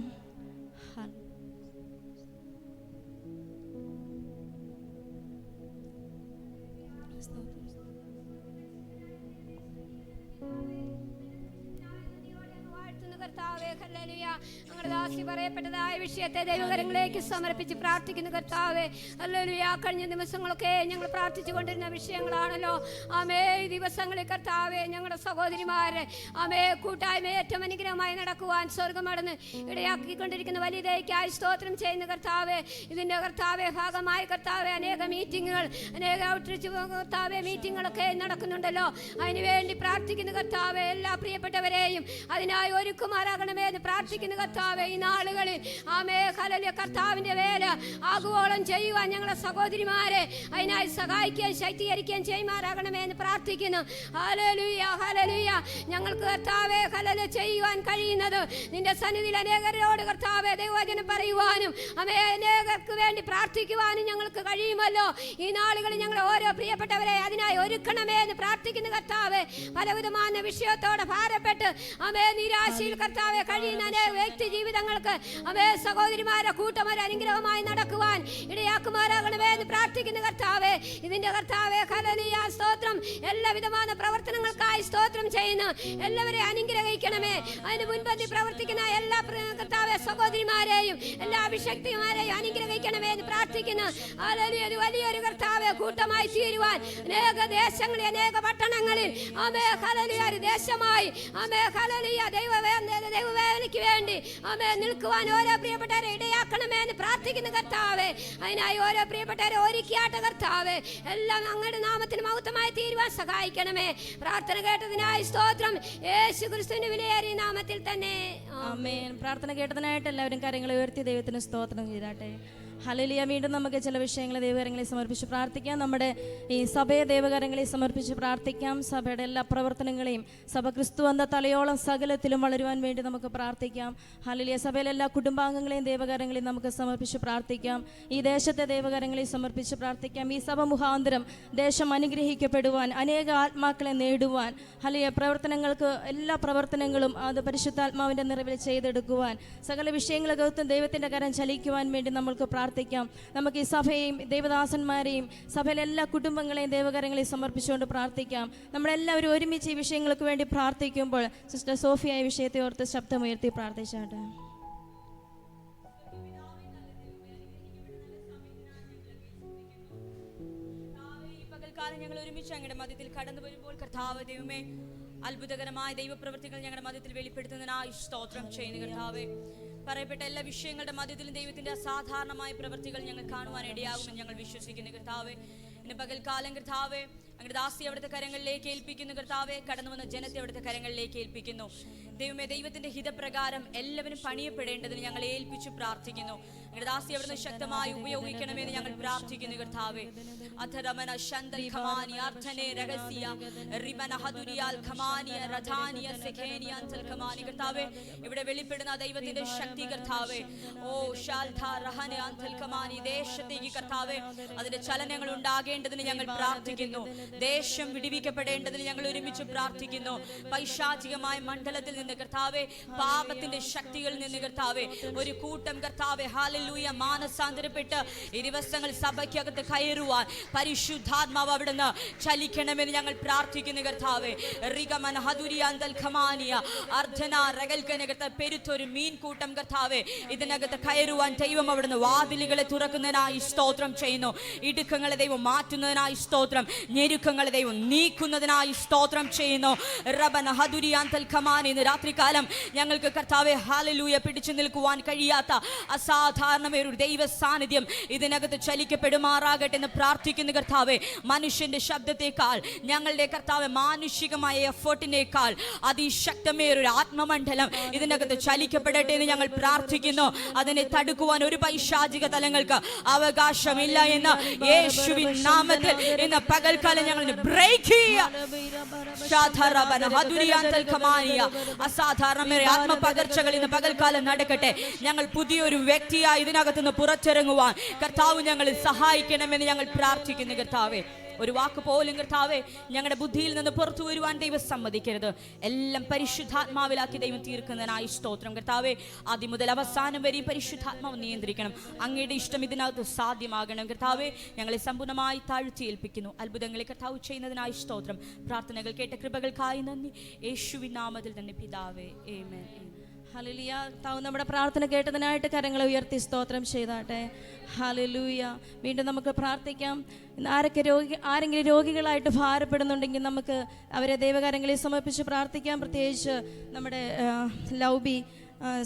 കർത്താവേ ഹല്ലേലൂയ. ഞങ്ങളുടെ ദാസി പറയപ്പെട്ടതായ വിഷയത്തെ ദൈവകരങ്ങളിലേക്ക് സമർപ്പിച്ച് പ്രാർത്ഥിക്കുന്നു കർത്താവേ. ഹല്ലേലൂയ. കഴിഞ്ഞ ദിവസങ്ങളൊക്കെ ഞങ്ങൾ പ്രാർത്ഥിച്ചു കൊണ്ടിരുന്ന വിഷയങ്ങളാണല്ലോ. ആമേ ഈ ദിവസങ്ങളിൽ കർത്താവേ ഞങ്ങളുടെ സഹോദരിമാരെ ആമേ കൂട്ടായ്മ ഏറ്റവും അനുഗ്രഹമായി നടക്കുവാൻ സ്വർഗമടന്ന് ഇടയാക്കിക്കൊണ്ടിരിക്കുന്ന വലിയ ദയക്കായി സ്തോത്രം ചെയ്യുന്ന കർത്താവേ. ഇതിൻ്റെ കർത്താവെ ഭാഗമായി കർത്താവെ അനേക മീറ്റിങ്ങുകൾ, അനേക ഔട്ട്റീച്ച് കർത്താവെ മീറ്റിങ്ങുകളൊക്കെ നടക്കുന്നുണ്ടല്ലോ. അതിനുവേണ്ടി പ്രാർത്ഥിക്കുന്ന കർത്താവെ എല്ലാ പ്രിയപ്പെട്ടവരെയും അതിനായി ഒരുക്കുമാറാകണമേ എന്ന് പ്രാർത്ഥിക്കുന്ന കർത്താവെ. ഈ നാളുകളിൽ ആമേ ഹല്ലേലൂയ കർത്താവിൻ്റെ വേല ആകുവോളം ചെയ്യുവാൻ ഞങ്ങളുടെ സഹോദരിമാരെ അതിനായി സഹായിക്കുകയും ശക്തീകരിക്കുകയും ചെയ്യുമാറാകണമേ എന്ന് പ്രാർത്ഥിക്കുന്നു. Hallelujah hallelujah. ഞങ്ങൾക്ക് കർത്താവെ ഹല്ലേലൂയ ചെയ്യുവാൻ കഴിയുന്നത് നിന്റെ സന്നിധിയിൽ അനേകരോട് കർത്താവെ ദൈവവചനം പറയുവാനും ആമേ അനേകർക്ക് വേണ്ടി പ്രാർത്ഥിക്കുവാനും ഞങ്ങൾക്ക് കഴിയുമല്ലോ. ഈ നാളുകളിൽ ഞങ്ങൾ ഓരോ പ്രിയപ്പെട്ടവരെ അതിനായി ഒരുക്കണമേ എന്ന് പ്രാർത്ഥിക്കുന്ന കർത്താവെ. പലവിധമായ വിഷയത്തോടെ ഭാരപ്പെട്ട് ആമേ നിരാശയിൽ കർത്താവെ കഴിയുന്ന അനേക വ്യക്തി ജീവിതങ്ങൾക്ക് ആമേ സഹോദരിമാരെ കൂട്ടമൊരു അനുഗ്രഹമായി നടക്കുവാൻ ഇടയാക്കുമാറാകണമേ എന്ന് പ്രാർത്ഥിക്കുന്ന കർത്താവെ. ഇതിന്റെ കർത്താവെ ഹല്ലേലൂയ സ്തോത്രം. എല്ലാവിധമായ പ്രവർത്തനങ്ങൾക്കായി സ്തോത്രം ചെയ്യുന്നു. എല്ലാവരെയും അനുഗ്രഹിക്കണമേ. അതിന് മുൻപന്തി പ്രവർത്തിക്കുന്ന എല്ലാ കർത്താവെ സഹോദരിമാരെയും എല്ലാ അഭിഷക്തിമാരെയും അനുഗ്രഹിക്കണമേ എന്ന് പ്രാർത്ഥിക്കുന്നു. ഹല്ലേലൂയ. ഒരു വലിയൊരു കർത്താവെ കൂട്ടമായി തീരുവാൻ അനേക ദേശങ്ങളിൽ, അനേക പട്ടണങ്ങളിൽ ആമേ ഹല്ലേലൂയ ഒരു ദേശമായി ആമേ ഹല്ലേലൂയ ദൈവവേലയ്ക്ക് വേണ്ടി ആമേ നിൽക്കുവാൻ ഓരോ പ്രിയപ്പെട്ടവരെ ഇടയാക്കണമേ എന്ന് പ്രാർത്ഥിക്കുന്ന കർത്താവെ. അതിനായി ഓരോ പ്രിയപ്പെട്ടവരെ ഒരുക്കിയാട്ട കർത്താവെ. എല്ലാം അങ്ങയുടെ നാമത്തിന് മഹത്വമായി തീരുവാൻ സഹായിക്കണമേ. പ്രാർത്ഥന കേട്ടതിനായി സ്തോത്രം. യേശു ക്രിസ്തുവിന്റെ വിലയേറിയ നാമത്തിൽ തന്നെ ആമേൻ. പ്രാർത്ഥന കേട്ടതിനായിട്ട് എല്ലാവരും കാര്യങ്ങൾ ഉയർത്തി ദൈവത്തിന് സ്തോത്രം ചെയ്താട്ടെ. ഹല്ലേലൂയ. വീണ്ടും നമുക്ക് ചില വിഷയങ്ങളെ ദൈവകരങ്ങളിൽ സമർപ്പിച്ച് പ്രാർത്ഥിക്കാം. നമ്മുടെ ഈ സഭയെ ദൈവകരങ്ങളിൽ സമർപ്പിച്ച് പ്രാർത്ഥിക്കാം. സഭയുടെ എല്ലാ പ്രവർത്തനങ്ങളെയും, സഭ ക്രിസ്തു എന്ന തലയോളം സകലത്തിലും വളരുവാൻ വേണ്ടി നമുക്ക് പ്രാർത്ഥിക്കാം. ഹല്ലേലൂയ. സഭയിലെ എല്ലാ കുടുംബാംഗങ്ങളെയും ദൈവകരങ്ങളിൽ നമുക്ക് സമർപ്പിച്ച് പ്രാർത്ഥിക്കാം. ഈ ദേശത്തെ ദൈവകരങ്ങളിൽ സമർപ്പിച്ച് പ്രാർത്ഥിക്കാം. ഈ സഭ മുഖാന്തരം ദേശം അനുഗ്രഹിക്കപ്പെടുവാൻ, അനേക ആത്മാക്കളെ നേടുവാൻ, ഹല്ലേലൂയ പ്രവർത്തനങ്ങൾക്ക് എല്ലാ പ്രവർത്തനങ്ങളും അത് പരിശുദ്ധാത്മാവിൻ്റെ നിറവിൽ ചെയ്തെടുക്കുവാൻ, സകല വിഷയങ്ങൾക്കകത്തും ദൈവത്തിൻ്റെ കരം ചലിക്കുവാൻ വേണ്ടി നമ്മൾക്ക് പ്രാർത്ഥിക്കാം. നമുക്ക് ഈ സഭയെയും ദൈവദാസന്മാരെയും സഭയിലെ എല്ലാ കുടുംബങ്ങളെയും ദൈവകരങ്ങളിൽ സമർപ്പിച്ചുകൊണ്ട് പ്രാർത്ഥിക്കാം. നമ്മളെല്ലാവരും ഒരുമിച്ച് ഈ വിഷയങ്ങൾക്ക് വേണ്ടി പ്രാർത്ഥിക്കുമ്പോൾ സിസ്റ്റർ സോഫിയ ഈ വിഷയത്തെ ഓർത്ത് ശബ്ദമുയർത്തി പ്രാർത്ഥിച്ചാട്ടെ. പകൽക്കാലം ഞങ്ങൾ ഒരുമിച്ച് അങ്ങയുടെ മധ്യത്തിൽ കടന്നു വരുമ്പോൾ കർത്താവ് ദൈവമേ അത്ഭുതകരമായ ദൈവപ്രവൃത്തികൾ ഞങ്ങളുടെ മധ്യത്തിൽ വെളിപ്പെടുത്തുന്നതിനായി സ്തോത്രം ചെയ്യുന്നു കർത്താവേ. പറയപ്പെട്ട എല്ലാ വിഷയങ്ങളുടെ മധ്യത്തിലും ദൈവത്തിന്റെ അസാധാരണമായ പ്രവൃത്തികൾ ഞങ്ങൾ കാണുവാൻ ഇടയാകുമെന്ന് ഞങ്ങൾ വിശ്വസിക്കുന്നു കർത്താവേ. ഇന്ന് പകൽക്കാലം കർത്താവേ അങ്ങയുടെ ദാസി അവിടുത്തെ കരങ്ങളിലേക്ക് ഏൽപ്പിക്കുന്നു കർത്താവെ. കടന്നു വന്ന ജനത്തെ അവിടുത്തെ കരങ്ങളിലേക്ക് ഏൽപ്പിക്കുന്നു ദൈവമേ. ദൈവത്തിന്റെ ഹിതപ്രകാരം എല്ലാവരും പണിയപ്പെടേണ്ടതിന് ഞങ്ങൾ ഏൽപ്പിച്ചു പ്രാർത്ഥിക്കുന്നു. അങ്ങയുടെ ദാസി അവിടുന്ന് ശക്തമായി ഉപയോഗിക്കണമെന്ന് ഞങ്ങൾ പ്രാർത്ഥിക്കുന്നു കർത്താവെ. അധരമന ശന്തൽ ഖമാനി അർത്ഥനെ രഹസ്യ റിമന ഹദുരിയാൽ ഖമാനിയ രഥാനിയ സെഖേനിയ അന്തൽ ഖമാനി കർത്താവെ. ഇവിടെ വെളിപ്പെടുന്ന ദൈവത്തിന്റെ ശക്തി കർത്താവെ. ഓ ഷാൽധ റഹന അന്തൽ ഖമാനി ദേശത്തേക്ക് കർത്താവെ അതിന്റെ ചലനങ്ങൾ ഉണ്ടാകേണ്ടതിന് ഞങ്ങൾ പ്രാർത്ഥിക്കുന്നു. ദേശം വിടിവിക്കപ്പെടേണ്ടതിന് ഞങ്ങൾ ഒരുമിച്ച് പ്രാർത്ഥിക്കുന്നു. പൈശാചികമായ മണ്ഡലത്തിൽ നിന്ന് കർത്താവെ, പാപത്തിന്റെ ശക്തികളിൽ നിന്ന് കർത്താവെ, ഒരു കൂട്ടം കർത്താവെ ഹല്ലേലൂയ മാനസാന്തരപ്പെട്ട് ഈ ദിവസങ്ങൾ സഭയ്ക്കകത്ത് കയറുവാൻ പരിശുദ്ധാത്മാവ് അവിടുന്ന് ചലിക്കണമെന്ന് ഞങ്ങൾ പ്രാർത്ഥിക്കുന്നു കർത്താവെ. റിഗമന ഹദുരിയാന്തൽ ഖമാനിയ അർദ്ധന റഗൽക്കനകത്ത് പെരുത്തൊരു മീൻ കൂട്ടം കർത്താവെ ഇതിനകത്ത് കയറുവാൻ ദൈവം അവിടുന്ന് വാതിലുകളെ തുറക്കുന്നതിനായി സ്തോത്രം ചെയ്യുന്നു. ഇടുക്കങ്ങളെ ദൈവം മാറ്റുന്നതിനായി സ്തോത്രം, ഞെരുക്കങ്ങളെ ദൈവം നീക്കുന്നതിനായി സ്തോത്രം ചെയ്യുന്നു. റബന ഹദുരിയാന്തൽ ഖമാനി ഇന്ന് രാത്രികാലം ഞങ്ങൾക്ക് കർത്താവെ ഹല്ലേലൂയ പിടിച്ചു നിൽക്കുവാൻ കഴിയാത്ത അസാധാരണമായ ഒരു ദൈവ സാന്നിധ്യം ഇതിനകത്ത് ചലിക്കപ്പെടുമാറാകട്ടെ എന്ന് പ്രാർത്ഥിക്കുന്നു കർത്താവെ. മനുഷ്യന്റെ ശബ്ദത്തെക്കാൾ ഞങ്ങളുടെ കർത്താവെ മാനുഷികമായ എഫേർട്ടിനേക്കാൾ അതിശക്തമായ ഒരു ആത്മമണ്ഡലം ഇതിനകത്ത് ചലിക്കപ്പെടട്ടെ എന്ന് ഞങ്ങൾ പ്രാർത്ഥിക്കുന്നു. അതിനെ തടുക്കുവാൻ ഒരു പൈശാചിക തലങ്ങൾക്ക് അവകാശമില്ല എന്ന് യേശുവിൻ നാമത്തിൽ ഇന്ന് പകൽക്കാലം ഞങ്ങൾ ബ്രേക്ക് ചെയ്യാം. അസാധാരണമായ ആത്മപകർച്ചകൾ ഇന്ന് പകൽക്കാലം നടക്കട്ടെ. ഞങ്ങൾ പുതിയൊരു വ്യക്തിയായി ഇതിനകത്ത് നിന്ന് പുറത്തിറങ്ങുവാൻ കർത്താവ് ഞങ്ങളെ സഹായിക്കണമെന്ന് ഞങ്ങൾ പ്രാർത്ഥിക്കുന്നു കർത്താവെ. ഒരു വാക്ക് പോലും കർത്താവെ ഞങ്ങളുടെ ബുദ്ധിയിൽ നിന്ന് പുറത്തു വരുവാൻ ദൈവം സമ്മതിക്കരുത്. എല്ലാം പരിശുദ്ധാത്മാവിലാക്കി ദൈവം തീർക്കുന്നതിനായി സ്തോത്രം കർത്താവെ. ആദ്യം മുതൽ അവസാനം വരെയും പരിശുദ്ധാത്മാവ് നിയന്ത്രിക്കണം. അങ്ങയുടെ ഇഷ്ടം ഇതിനകത്ത് സാധ്യമാകണം കർത്താവെ. ഞങ്ങളെ സമ്പൂർണ്ണമായി താഴ്ത്തി ഏൽപ്പിക്കുന്നു. അത്ഭുതങ്ങളെ കർത്താവ് ചെയ്യുന്നതിനായി സ്തോത്രം. പ്രാർത്ഥനകൾ കേട്ട കൃപകൾക്കായി നന്ദി. യേശുവിൻ നാമത്തിൽ തന്നെ പിതാവേ, ആമേൻ. ഹല്ലേലൂയ. കർത്താവ് നമ്മുടെ പ്രാർത്ഥന കേട്ടതിനായിട്ട് കരങ്ങളെ ഉയർത്തി സ്തോത്രം ചെയ്താട്ടെ. ഹല്ലേലൂയ. വീണ്ടും നമുക്ക് പ്രാർത്ഥിക്കാം. ആരെങ്കിലും രോഗികളായിട്ട് ഭാരപ്പെടുന്നുണ്ടെങ്കിൽ നമുക്ക് അവരെ ദൈവകരങ്ങളിൽ സമർപ്പിച്ച് പ്രാർത്ഥിക്കാം. പ്രത്യേകിച്ച് നമ്മുടെ ലൗബി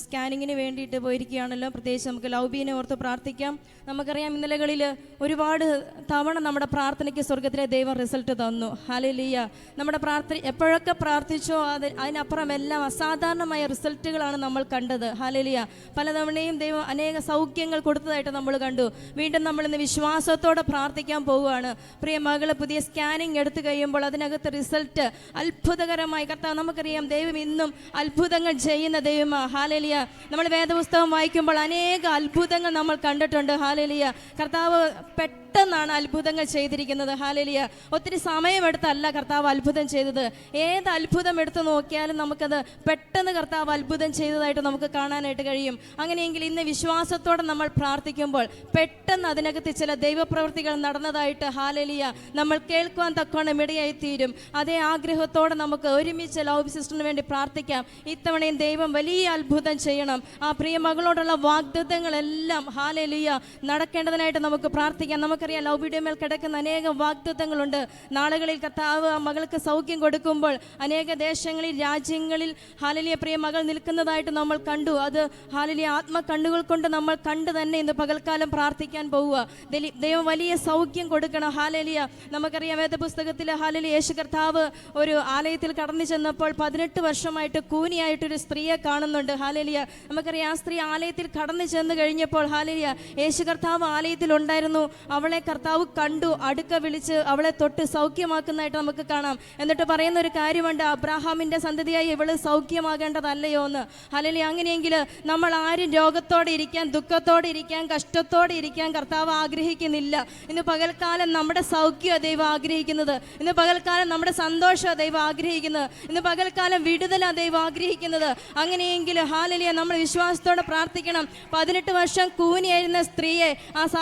സ്കാനിങ്ങിന് വേണ്ടിയിട്ട് പോയിരിക്കുകയാണല്ലോ. പ്രത്യേകിച്ച് നമുക്ക് ലൗബീനെ ഓർത്ത് പ്രാർത്ഥിക്കാം. നമുക്കറിയാം ഇന്നലകളിൽ ഒരുപാട് തവണ നമ്മുടെ പ്രാർത്ഥനയ്ക്ക് സ്വർഗത്തിലെ ദൈവം റിസൾട്ട് തന്നു. ഹല്ലേലൂയ. നമ്മുടെ പ്രാർത്ഥന എപ്പോഴൊക്കെ പ്രാർത്ഥിച്ചോ അതിനപ്പുറം എല്ലാം അസാധാരണമായ റിസൾട്ടുകളാണ് നമ്മൾ കണ്ടത്. ഹല്ലേലൂയ. പലതവണയും ദൈവം അനേക സൗഖ്യങ്ങൾ കൊടുത്തതായിട്ട് നമ്മൾ കണ്ടു. വീണ്ടും നമ്മളിന്ന് വിശ്വാസത്തോടെ പ്രാർത്ഥിക്കാൻ പോവുകയാണ്. പ്രിയ മകള് പുതിയ സ്കാനിങ് എടുത്തു കഴിയുമ്പോൾ അതിനകത്ത് റിസൾട്ട് അത്ഭുതകരമായി കർത്താവ്. നമുക്കറിയാം ദൈവം ഇന്നും അത്ഭുതങ്ങൾ ചെയ്യുന്ന ദൈവമാണ്. ഹല്ലേലൂയ. നമ്മൾ വേദപുസ്തകം വായിക്കുമ്പോൾ അനേക അത്ഭുതങ്ങൾ നമ്മൾ കണ്ടിട്ടുണ്ട്. ഹല്ലേലൂയ. കർത്താവ് പെട്ടെന്നാണ് അത്ഭുതങ്ങൾ ചെയ്തിരിക്കുന്നത്. ഹല്ലേലൂയ. ഒത്തിരി സമയമെടുത്തല്ല കർത്താവ് അത്ഭുതം ചെയ്തത്. ഏത് അത്ഭുതം എടുത്തു നോക്കിയാലും നമുക്കത് പെട്ടെന്ന് കർത്താവ് അത്ഭുതം ചെയ്തതായിട്ട് നമുക്ക് കാണാനായിട്ട് കഴിയും. അങ്ങനെയെങ്കിൽ ഇന്ന് വിശ്വാസത്തോടെ നമ്മൾ പ്രാർത്ഥിക്കുമ്പോൾ പെട്ടെന്ന് അതിനകത്ത് ചില ദൈവപ്രവൃത്തികൾ നടന്നതായിട്ട് ഹല്ലേലൂയ നമ്മൾ കേൾക്കുവാൻ തക്കവണ്ണം ഇടയായി തീരും. അതേ ആഗ്രഹത്തോടെ നമുക്ക് ഒരുമിച്ച് ലൗബി സിസ്റ്ററിന് വേണ്ടി പ്രാർത്ഥിക്കാം. ഇത്തവണയും ദൈവം വലിയ അത്ഭുതം ചെയ്യണം. ആ പ്രിയ മകളോടുള്ള വാഗ്ദത്തങ്ങളെല്ലാം ഹല്ലേലൂയ നടക്കേണ്ടതിനായിട്ട് നമുക്ക് പ്രാർത്ഥിക്കാം. നമുക്കറിയാം ലൗബിയുടെ മേൽ കിടക്കുന്ന അനേകം വാഗ്ദത്തങ്ങളുണ്ട്. നാളുകളിൽ കർത്താവ് ആ മകൾക്ക് സൗഖ്യം കൊടുക്കുമ്പോൾ അനേക ദേശങ്ങളിൽ രാജ്യങ്ങളിൽ ഹല്ലേലൂയ പ്രിയ മകൾ നിൽക്കുന്നതായിട്ട് നമ്മൾ കണ്ടു. അത് ഹല്ലേലൂയ ആത്മ കണ്ണുകൾ കൊണ്ട് നമ്മൾ കണ്ടു തന്നെ ഇന്ന് പകൽക്കാലം പ്രാർത്ഥിക്കാൻ പോവുക. ദൈവം വലിയ സൗഖ്യം കൊടുക്കണം. ഹല്ലേലൂയ. നമുക്കറിയാം വേദപുസ്തകത്തിൽ ഹല്ലേലൂയ യേശു കർത്താവ് ഒരു ആലയത്തിൽ കടന്നു ചെന്നപ്പോൾ 18 വർഷമായിട്ട് കൂനിയായിട്ടൊരു സ്ത്രീയെ കാണുന്നുണ്ട്. ഹല്ലേലൂയ. നമുക്കറിയാം ആ സ്ത്രീ ആലയത്തിൽ കടന്നു ചെന്ന് കഴിഞ്ഞപ്പോൾ ഹല്ലേലൂയ യേശു കർത്താവ് ആലയത്തിൽ ഉണ്ടായിരുന്നു. അവളെ കർത്താവ് കണ്ടു, അടുക്ക വിളിച്ച് അവളെ തൊട്ട് സൗഖ്യമാക്കുന്നതായിട്ട് നമുക്ക് കാണാം. എന്നിട്ട് പറയുന്ന ഒരു കാര്യമുണ്ട്, അബ്രാഹാമിന്റെ സന്തതിയായി ഇവള് സൗഖ്യമാകേണ്ടതല്ലയോ എന്ന്. ഹല്ലേലൂയ. അങ്ങനെയെങ്കിൽ നമ്മൾ ആരും രോഗത്തോടെ ഇരിക്കാൻ, ദുഃഖത്തോടെ ഇരിക്കാൻ, കഷ്ടത്തോടെ ഇരിക്കാൻ കർത്താവ് ആഗ്രഹിക്കുന്നില്ല. ഇന്ന് പകൽക്കാലം നമ്മുടെ സൗഖ്യം ദൈവം ആഗ്രഹിക്കുന്നത്. ഇന്ന് പകൽക്കാലം നമ്മുടെ സന്തോഷം ദൈവം ആഗ്രഹിക്കുന്നത്. ഇന്ന് പകൽക്കാലം വിടുതല ദൈവം ആഗ്രഹിക്കുന്നത്. അങ്ങനെയെങ്കിൽ ഹല്ലേലൂയ നമ്മൾ വിശ്വാസത്തോടെ പ്രാർത്ഥിക്കണം. 18 വർഷം കൂനിയായിരുന്ന സ്ത്രീയെ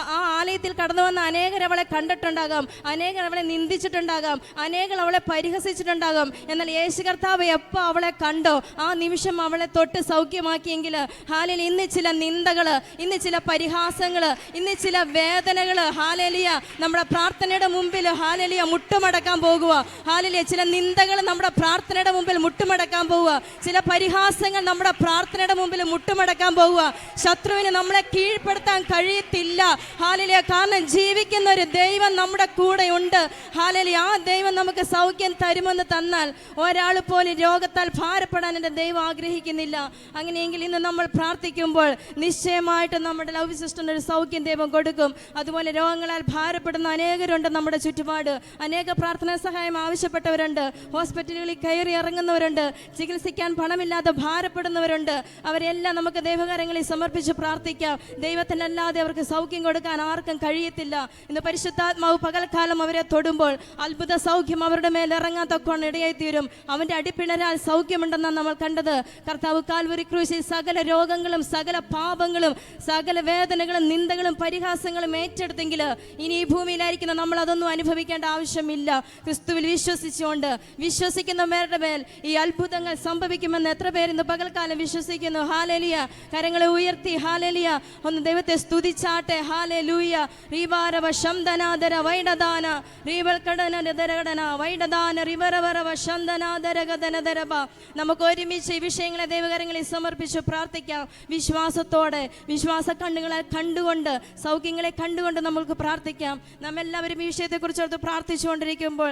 ആ ആലയത്തിൽ കടന്നു വന്ന അനേകർ അവളെ കണ്ടിട്ടുണ്ടാകാം, അനേകർ അവളെ നിന്ദിച്ചിട്ടുണ്ടാകാം, അനേകർ അവളെ പരിഹസിച്ചിട്ടുണ്ടാകാം. എന്നാൽ യേശു കർത്താവ് എപ്പോൾ അവളെ കണ്ടോ ആ നിമിഷം അവളെ തൊട്ട് സൗഖ്യമാക്കിയെങ്കിൽ ഹല്ലേലൂയ ഇന്ന് ചില നിന്ദകള്, ഇന്ന് ചില പരിഹാസങ്ങള്, ഇന്ന് ചില വേദനകള് ഹല്ലേലൂയ നമ്മുടെ പ്രാർത്ഥനയുടെ മുമ്പിൽ ഹല്ലേലൂയ മുട്ടുമടക്കാൻ പോകുക. ഹല്ലേലൂയ ചില നിന്ദകൾ നമ്മുടെ പ്രാർത്ഥനയുടെ മുമ്പിൽ മുട്ടുമടക്കാൻ പോവുക. ചില പരിഹാസങ്ങൾ നമ്മുടെ പ്രാർത്ഥനയുടെ മുമ്പിൽ മുട്ടുമടക്കാൻ പോവുക. ശത്രുവിന് നമ്മളെ കീഴ്പ്പെടുത്താൻ കഴിയത്തില്ല. ഹല്ലേലൂയ. കാരണം ജീവിക്കുന്ന ഒരു ദൈവം നമ്മുടെ കൂടെ ഉണ്ട്. ഹല്ലേലൂയ. ആ ദൈവം നമുക്ക് സൗഖ്യം തരുമെന്ന് തന്നാൽ ഒരാൾ പോലും രോഗത്താൽ ഭാരപ്പെടാൻ എൻ്റെ ദൈവം ആഗ്രഹിക്കുന്നില്ല. അങ്ങനെയെങ്കിൽ ഇന്ന് നമ്മൾ പ്രാർത്ഥിക്കുമ്പോൾ നിശ്ചയമായിട്ടും നമ്മുടെ ലവ് സിസ്റ്ററിന് ഒരു സൗഖ്യം ദൈവം കൊടുക്കും. അതുപോലെ രോഗങ്ങളാൽ ഭാരപ്പെടുന്ന അനേകരുണ്ട് നമ്മുടെ ചുറ്റുപാട്. അനേക പ്രാർത്ഥനാ സഹായം ആവശ്യപ്പെട്ടവരുണ്ട്. ഹോസ്പിറ്റലുകളിൽ കയറി ഇറങ്ങുന്നവരുണ്ട്. ചികിത്സിക്കാൻ പണമില്ലാതെ ഭാരപ്പെടുന്നവരുണ്ട്. അവരെല്ലാം നമുക്ക് ദൈവകരങ്ങളിൽ സമർപ്പിച്ച് പ്രാർത്ഥിക്കാം. ദൈവത്തിനല്ലാതെ അവർക്ക് സൗഖ്യം കൊടുക്കാൻ ആർക്കും കഴിയത്തില്ല. ഇന്ന് പരിശുദ്ധാത്മാവ് പകൽക്കാലം അവരെ തൊടുമ്പോൾ അത്ഭുത സൗഖ്യം അവരുടെ മേൽ ഇറങ്ങാത്തക്കോണം ഇടയായിത്തീരും. അവൻ്റെ അടിപ്പിണരാൽ സൗഖ്യമുണ്ടെന്നാണ് നമ്മൾ കണ്ടത്. കർത്താവ് കാൽവരി ക്രൂശിൽ സകല രോഗങ്ങളും സകല പാപങ്ങളും സകല വേദനകളും നിന്ദകളും പരിഹാസങ്ങളും ഏറ്റെടുത്തെങ്കിൽ ഇനി ഈ ഭൂമിയിലായിരിക്കുന്ന നമ്മൾ അതൊന്നും അനുഭവിക്കേണ്ട ആവശ്യമില്ല. ക്രിസ്തുവിൽ വിശ്വസിച്ചുകൊണ്ട് വിശ്വസിക്കുന്നവരുടെ മേൽ ഈ അത്ഭുതങ്ങൾ സംഭവിക്കുമെന്ന് എത്ര പേര് ഇന്ന് പകൽക്കാലം വിശ്വസിക്കുന്നു? ഹല്ലേലൂയ. കരങ്ങളെ ഉയർത്തി ഹല്ലേലൂയ ഒന്ന് ദൈവത്തെ സ്തുതിച്ചാട്ടെ. ഹല്ലേലൂയ. റീവാരവ ശംദനാദര വൈഡദാന റീവൽകടനദരകടന വൈഡദാന റിവരവരവ ശംദനാദരഗദനദരബ. നമുക്ക് ഒരുമിച്ച് ഈ വിഷയങ്ങളെ ദൈവകരങ്ങളിൽ സമർപ്പിച്ച് പ്രാർത്ഥിക്കാം. വിശ്വാസത്തോടെ വിശ്വാസ കണ്ണുകളെ കണ്ടുകൊണ്ട് സൗഖ്യങ്ങളെ കണ്ടുകൊണ്ട് നമുക്ക് പ്രാർത്ഥിക്കാം. നമ്മെല്ലാവരും ഈ വിഷയത്തെക്കുറിച്ച് ഓർത്ത് പ്രാർത്ഥിച്ചുകൊണ്ടിരിക്കുമ്പോൾ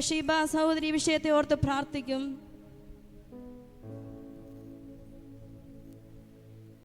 ഷീബ സഹോദരി ഈ വിഷയത്തെ ഓർത്ത് പ്രാർത്ഥിക്കും.